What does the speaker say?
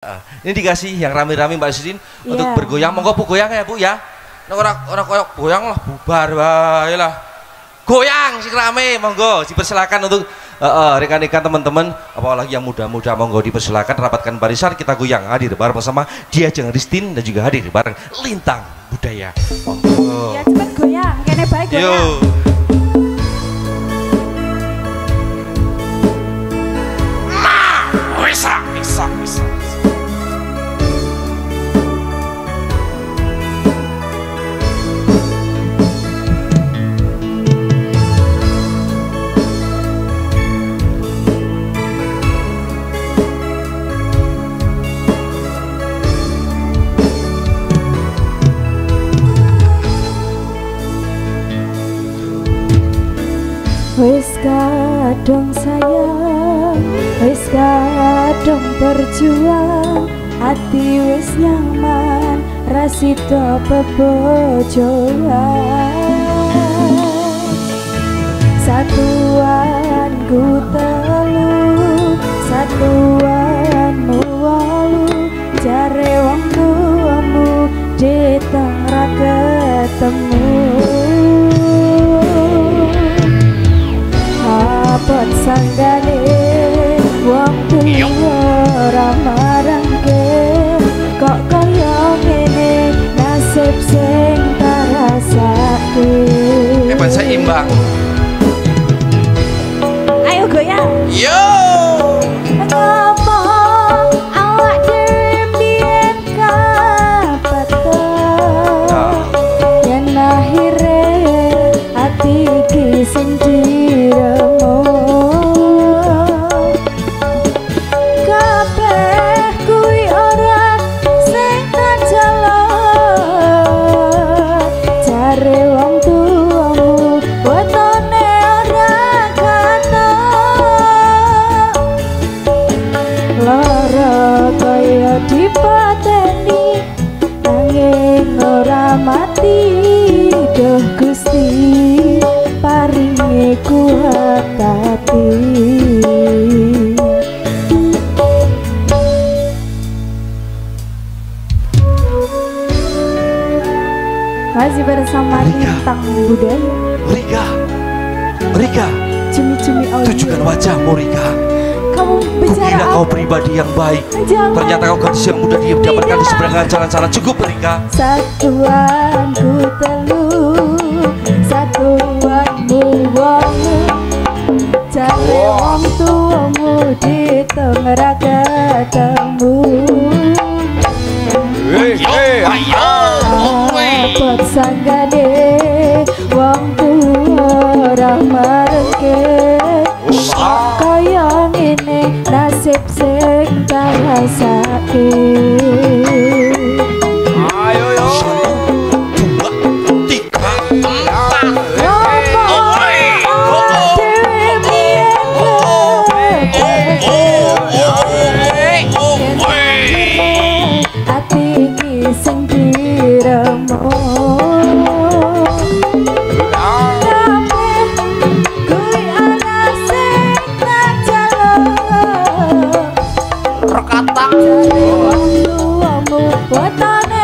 Ini dikasih yang rame-rame Mbak Sudin untuk bergoyang. Monggo Bu goyang ya Bu ya. Orang koyok goyang lah bubar wae lah. Goyang sing rame monggo dipersilakan untuk rekan-rekan teman-teman apalagi yang muda-muda monggo dipersilakan rapatkan barisan kita goyang hadir bareng bersama Diajeng Ristin dan juga hadir bareng Lintang Budaya. Monggo. Ya cepet goyang kene bae goyang. Bisa. Wis kadung sayang, wis kadung berjuang, hati wis nyaman, rasida bebojoan. Satuanku telu, satuanmu walu, jare wong tuamu diteng ra ketemu. Apot sanggane wong tuwa ora marangke, kok kaya ngene nasib sing tarasake. Hebat seimbang. Ayo goyang. Yo. Ngomong awak dhewe biyen kapato, yen akhire ati iki sing diremo. Kabeh kuwi ora sing tak jaluk, jare wong tuamu wetone ora katok. Lara kaya dipateni nanging ora mati, duh Gusti paringi kuat hati. Masih bersama Lintang Budaya. Rika, Cumi-cumi audio. tunjukkan wajahmu Rika. Kamu bicara Kukira kau apa? pribadi yang baik. Jangan. Ternyata kau gadis yang mudah didapatkan di seberang jalan-jalan. Cukup Rika. Satuanku telu, satuanmu wongu, jare wong tuamu diteng ra ketemu. Apot sanggane wong tuwa ora marengke, kaya ngene nasib sing tarasake. Ayo yo. 1, 2, 3. Ati iki sing diremo. Kuwi ana sing tak jaluk, Rekatang. jare wong tuamu wetone